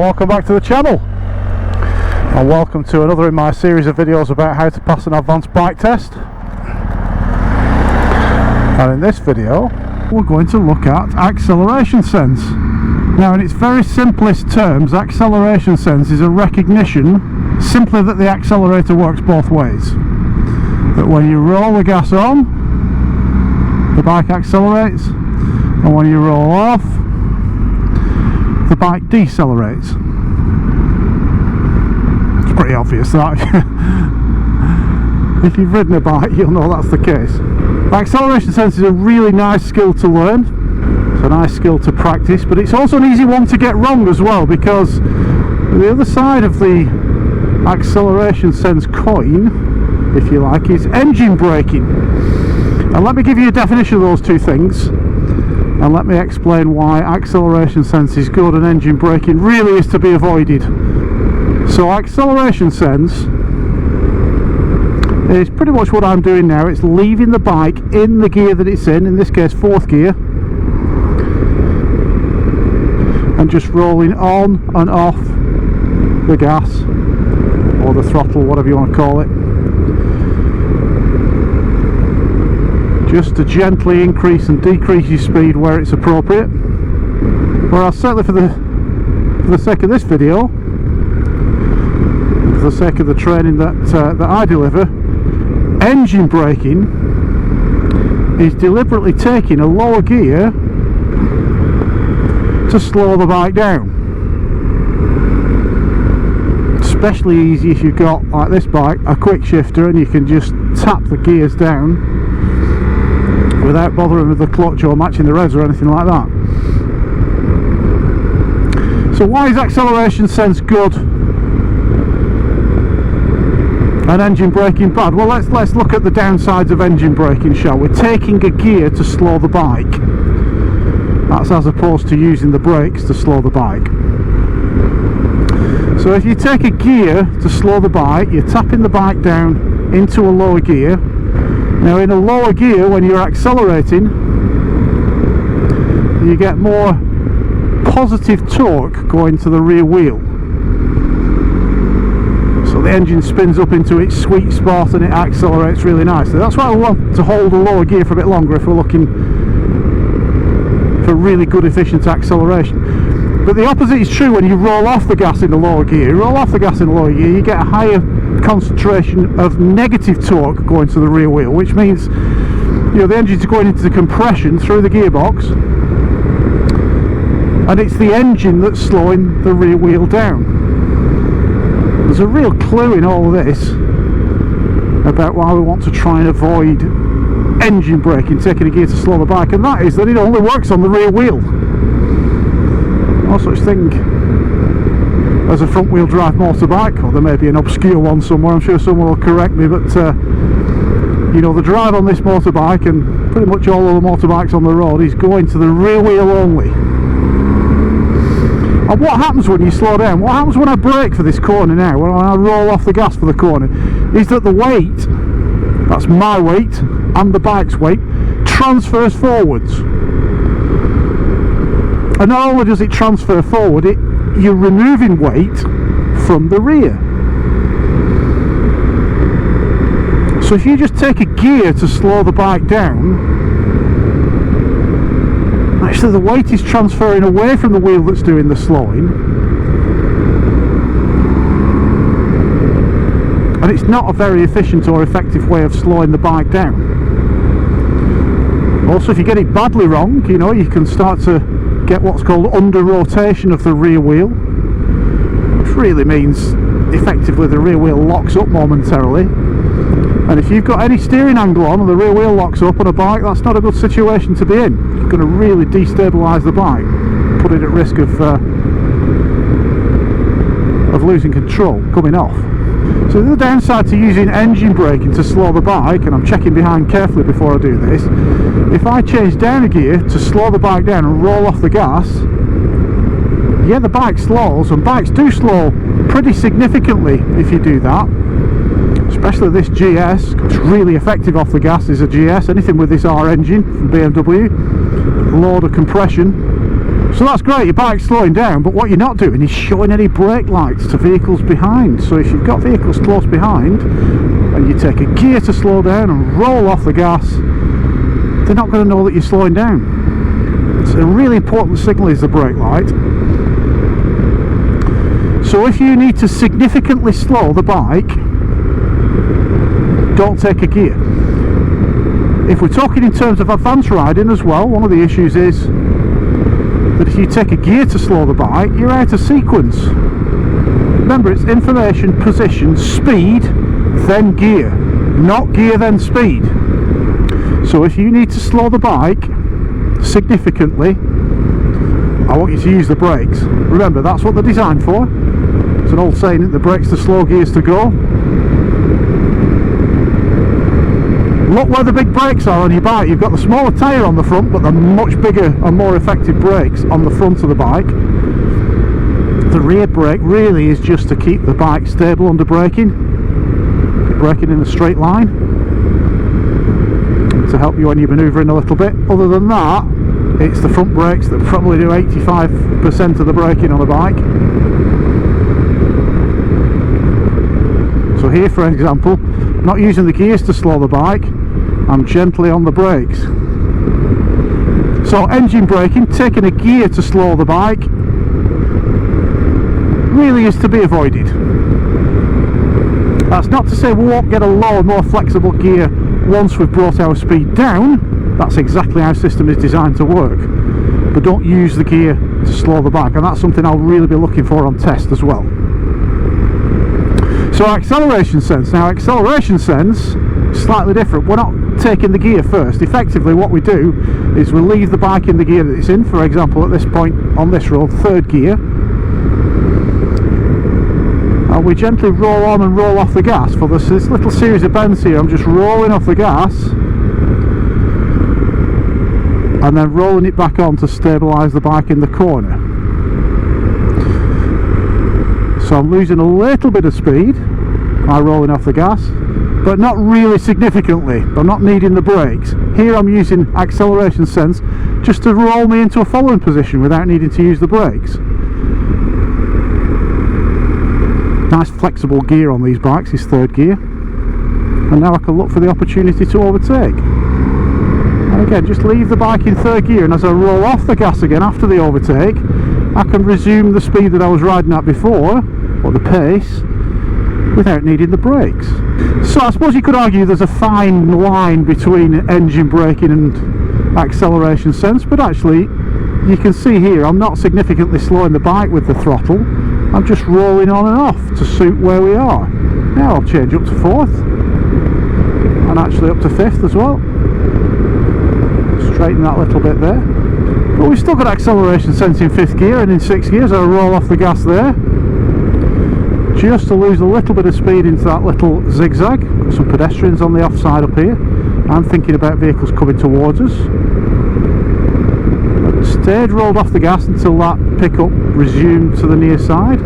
welcome back to the channel, and welcome to another in my series of videos about how to pass an advanced bike test. And in this video we're going to look at acceleration sense. Now, in its very simplest terms, acceleration sense is a recognition simply that the accelerator works both ways. That when you roll the gas on, the bike accelerates, and when you roll off, the bike decelerates. It's pretty obvious that. If you've ridden a bike, you'll know that's the case. Acceleration sense is a really nice skill to learn. It's a nice skill to practice, but it's also an easy one to get wrong as well, because the other side of the acceleration sense coin, if you like, is engine braking. And let me give you a definition of those two things, and let me explain why acceleration sense is good and engine braking really is to be avoided. So acceleration sense is pretty much what I'm doing now. It's leaving the bike in the gear that it's in this case fourth gear, and just rolling on and off the gas or the throttle, whatever you want to call it, just to gently increase and decrease your speed where it's appropriate. Whereas certainly for the sake of this video, for the sake of the training that I deliver, engine braking is deliberately taking a lower gear to slow the bike down. Especially easy if you've got, like this bike, a quick shifter and you can just tap the gears down without bothering with the clutch or matching the revs or anything like that. So why is acceleration sense good and engine braking bad? Well, let's look at the downsides of engine braking, shall we? Taking a gear to slow the bike. That's as opposed to using the brakes to slow the bike. So if you take a gear to slow the bike, you're tapping the bike down into a lower gear. Now, in a lower gear, when you're accelerating, you get more positive torque going to the rear wheel. So the engine spins up into its sweet spot and it accelerates really nicely. That's why we want to hold a lower gear for a bit longer if we're looking for really good efficient acceleration. But the opposite is true when you roll off the gas in the lower gear. You roll off the gas in the lower gear, you get a higher concentration of negative torque going to the rear wheel, which means, you know, the engine's going into the compression through the gearbox, and it's the engine that's slowing the rear wheel down. There's a real clue in all of this about why we want to try and avoid engine braking, taking a gear to slow the bike, and that is that it only works on the rear wheel. No such thing as a front wheel drive motorbike, or there may be an obscure one somewhere, I'm sure someone will correct me, but you know, the drive on this motorbike and pretty much all other motorbikes on the road is going to the rear wheel only. And what happens when you slow down, what happens when I brake for this corner now, when I roll off the gas for the corner, is that the weight, that's my weight and the bike's weight, transfers forwards. And not only does it transfer forward, you're removing weight from the rear. So if you just take a gear to slow the bike down, actually the weight is transferring away from the wheel that's doing the slowing, and it's not a very efficient or effective way of slowing the bike down. Also, if you get it badly wrong, you know, you can start to get what's called under rotation of the rear wheel, which really means effectively the rear wheel locks up momentarily, and if you've got any steering angle on and the rear wheel locks up on a bike, that's not a good situation to be in. You're going to really destabilise the bike, put it at risk of losing control, coming off. So the downside to using engine braking to slow the bike, and I'm checking behind carefully before I do this, if I change down a gear to slow the bike down and roll off the gas, yeah, the bike slows, and bikes do slow pretty significantly if you do that. Especially this GS, it's really effective off the gas is a GS. Anything with this R engine from BMW, load of compression, So that's great, your bike's slowing down, but what you're not doing is showing any brake lights to vehicles behind. So if you've got vehicles close behind and you take a gear to slow down and roll off the gas, they're not going to know that you're slowing down. It's a really important signal, is the brake light. So if you need to significantly slow the bike, don't take a gear. If we're talking in terms of advanced riding as well, one of the issues is that if you take a gear to slow the bike, you're out of sequence. Remember, it's information, position, speed, then gear, not gear then speed. So if you need to slow the bike significantly, I want you to use the brakes. Remember, that's what they're designed for. It's an old saying, the brakes to slow, gears to go. Look where the big brakes are on your bike. You've got the smaller tyre on the front, but the much bigger and more effective brakes on the front of the bike. The rear brake really is just to keep the bike stable under braking in a straight line, to help you when you're manoeuvring a little bit. Other than that, it's the front brakes that probably do 85% of the braking on a bike. So here, for example, I'm not using the gears to slow the bike, I'm gently on the brakes. So engine braking, taking a gear to slow the bike, really is to be avoided. That's not to say we won't get a lower, more flexible gear once we've brought our speed down. That's exactly how the system is designed to work. But don't use the gear to slow the bike, and that's something I'll really be looking for on test as well. So acceleration sense. Now acceleration sense is slightly different. We're not taking the gear first. Effectively what we do is we leave the bike in the gear that it's in. For example, at this point on this road, third gear, and we gently roll on and roll off the gas. For this little series of bends here, I'm just rolling off the gas and then rolling it back on to stabilise the bike in the corner. So I'm losing a little bit of speed by rolling off the gas, but not really significantly. I'm not needing the brakes. Here I'm using acceleration sense just to roll me into a following position without needing to use the brakes. Nice flexible gear on these bikes, is third gear. And now I can look for the opportunity to overtake. And again, just leave the bike in third gear, and as I roll off the gas again after the overtake, I can resume the speed that I was riding at before, or the pace, without needing the brakes. So I suppose you could argue there's a fine line between engine braking and acceleration sense, but actually you can see here I'm not significantly slowing the bike with the throttle. I'm just rolling on and off to suit where we are. Now I'll change up to fourth, and actually up to fifth as well. Straighten that little bit there. But we've still got acceleration sense in fifth gear, and in sixth gear, so I'll roll off the gas there, just to lose a little bit of speed into that little zigzag. Got some pedestrians on the offside up here. I'm thinking about vehicles coming towards us. Stayed rolled off the gas until that pickup resumed to the near side.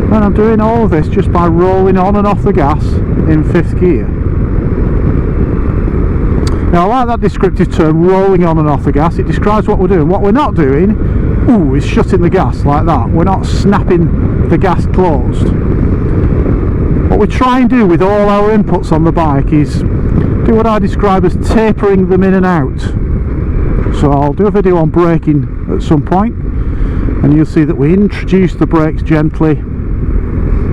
And I'm doing all of this just by rolling on and off the gas in fifth gear. Now I like that descriptive term, rolling on and off the gas. It describes what we're doing. What we're not doing, is shutting the gas like that. We're not snapping the gas closed. What we try and do with all our inputs on the bike is do what I describe as tapering them in and out. So I'll do a video on braking at some point, and you'll see that we introduce the brakes gently,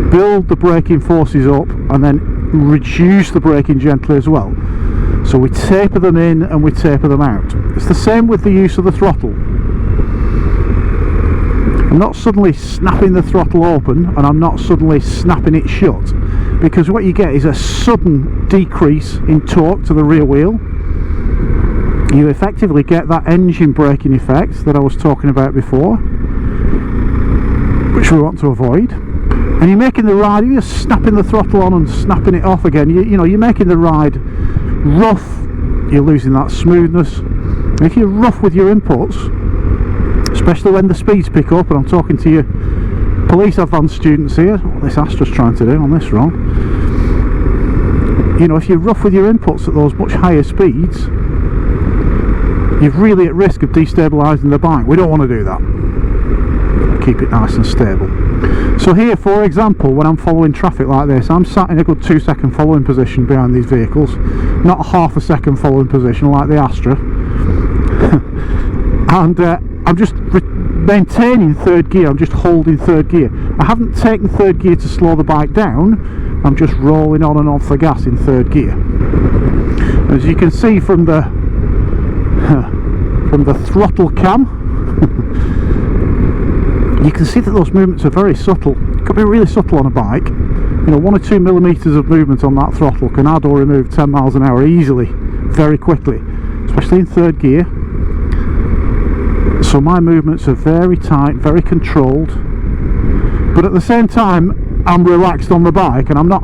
build the braking forces up, and then reduce the braking gently as well. So we taper them in and we taper them out. It's the same with the use of the throttle. I'm not suddenly snapping the throttle open, and I'm not suddenly snapping it shut, because what you get is a sudden decrease in torque to the rear wheel. You effectively get that engine braking effect that I was talking about before, which we want to avoid. And you're making the ride, you're snapping the throttle on and snapping it off again, you're making the ride rough, you're losing that smoothness. And if you're rough with your inputs, especially when the speeds pick up, and I'm talking to you police advanced students here, what this Astra's trying to do on this road, if you're rough with your inputs at those much higher speeds, you're really at risk of destabilising the bike. We don't want to do that. Keep it nice and stable. So here, for example, when I'm following traffic like this, I'm sat in a good 2-second following position behind these vehicles, not a half a second following position like the Astra. And I'm just maintaining third gear. I'm just holding third gear. I haven't taken third gear to slow the bike down. I'm just rolling on and off the gas in third gear. As you can see from the throttle cam, you can see that those movements are very subtle. It can be really subtle on a bike. You know, 1 or 2 millimeters of movement on that throttle can add or remove 10 miles an hour easily, very quickly, especially in third gear. So my movements are very tight, very controlled, but at the same time I'm relaxed on the bike, and I'm not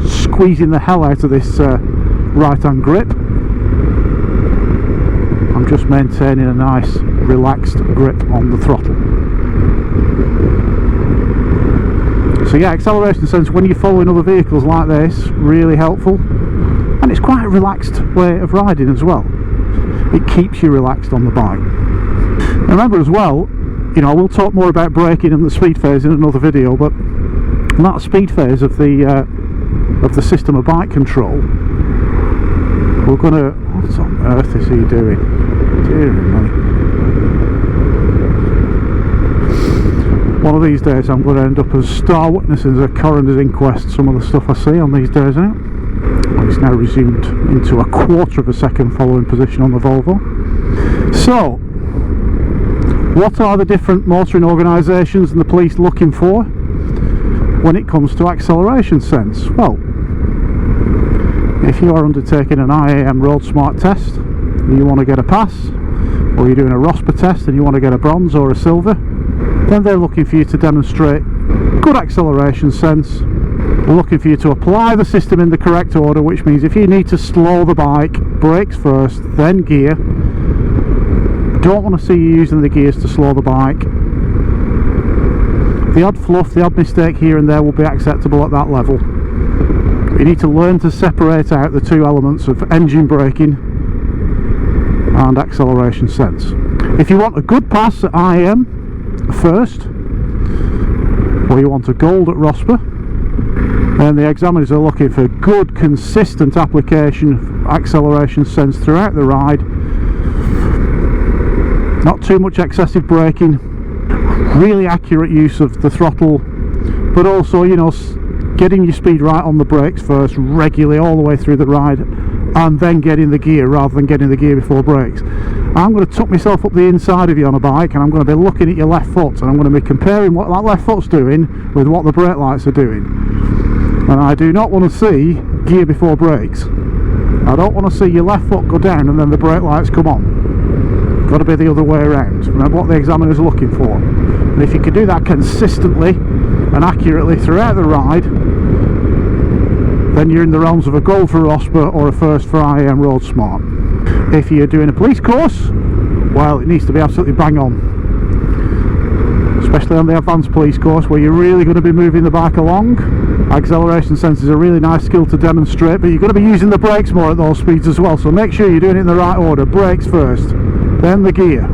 squeezing the hell out of this right hand grip. I'm just maintaining a nice relaxed grip on the throttle. So yeah, acceleration sense when you're following other vehicles like this, really helpful, and it's quite a relaxed way of riding as well. It keeps you relaxed on the bike. Remember as well, you know, I will talk more about braking and the speed phase in another video, but that speed phase of the system of bike control, we're gonna, what on earth is he doing? Dear me. One of these days I'm going to end up as star witnesses at a coroner's inquest, some of the stuff I see on these days out. And it's now resumed into a 1/4 of a second following position on the Volvo. So, what are the different motoring organisations and the police looking for when it comes to acceleration sense? Well, if you are undertaking an IAM Road Smart test and you want to get a pass, or you're doing a ROSPA test and you want to get a bronze or a silver, then they're looking for you to demonstrate good acceleration sense. They're looking for you to apply the system in the correct order, which means if you need to slow the bike, brakes first, then gear. Don't want to see you using the gears to slow the bike. The odd fluff, the odd mistake here and there will be acceptable at that level. You need to learn to separate out the two elements of engine braking and acceleration sense. If you want a good pass at IAM first, or you want a gold at ROSPA, then the examiners are looking for good consistent application of acceleration sense throughout the ride, not too much excessive braking, really accurate use of the throttle, but also, you know, getting your speed right on the brakes first regularly all the way through the ride, and then getting the gear rather than getting the gear before brakes. I'm going to tuck myself up the inside of you on a bike, and I'm going to be looking at your left foot, and I'm going to be comparing what that left foot's doing with what the brake lights are doing. And I do not want to see gear before brakes. I don't want to see your left foot go down and then the brake lights come on. Got to be the other way around. Remember what the examiner's looking for. And if you can do that consistently and accurately throughout the ride, then you're in the realms of a gold for ROSPA or a first for IAM Road Smart. If you're doing a police course, well, it needs to be absolutely bang on, especially on the advanced police course where you're really going to be moving the bike along. Acceleration sense is a really nice skill to demonstrate, but you're going to be using the brakes more at those speeds as well, so make sure you're doing it in the right order. Brakes first, then the gear.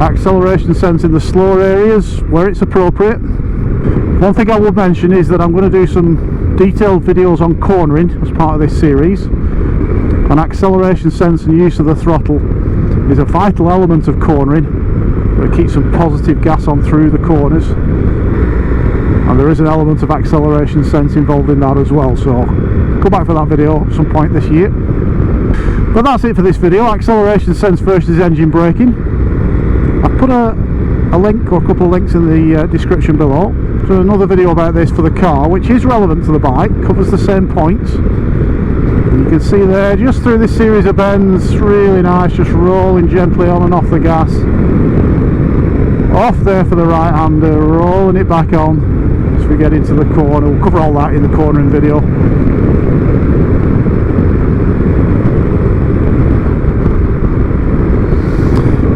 Acceleration sense in the slower areas where it's appropriate. One thing I would mention is that I'm going to do some detailed videos on cornering as part of this series, and acceleration sense and use of the throttle is a vital element of cornering. It keeps some positive gas on through the corners, and there is an element of acceleration sense involved in that as well, so go back for that video at some point this year. But that's it for this video, acceleration sense versus engine braking. I've put a link or a couple of links in the description below to another video about this for the car, which is relevant to the bike, covers the same points. And you can see there, just through this series of bends, really nice, just rolling gently on and off the gas. Off there for the right hander, rolling it back on as we get into the corner. We'll cover all that in the cornering video.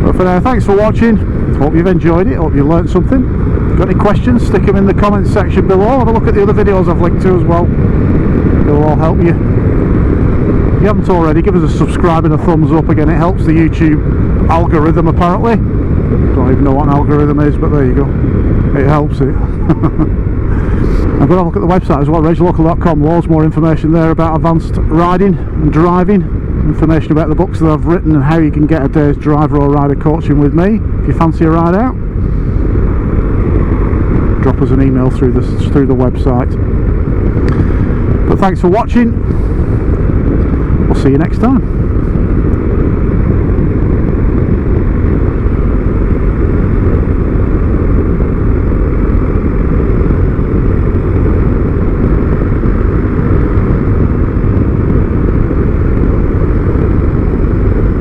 But for now, thanks for watching. Hope you've enjoyed it, hope you learned something. Got any questions, stick them in the comments section below. Have a look at the other videos I've linked to as well. It'll all help you. If you haven't already, give us a subscribe and a thumbs up. Again, it helps the YouTube algorithm apparently. Don't even know what an algorithm is, but there you go. It helps it. I've got to look at the website as well, ragelocal.com. Loads more information there about advanced riding and driving. Information about the books that I've written and how you can get a day's driver or rider coaching with me. If you fancy a ride out, drop us an email through the website. But thanks for watching. We'll see you next time.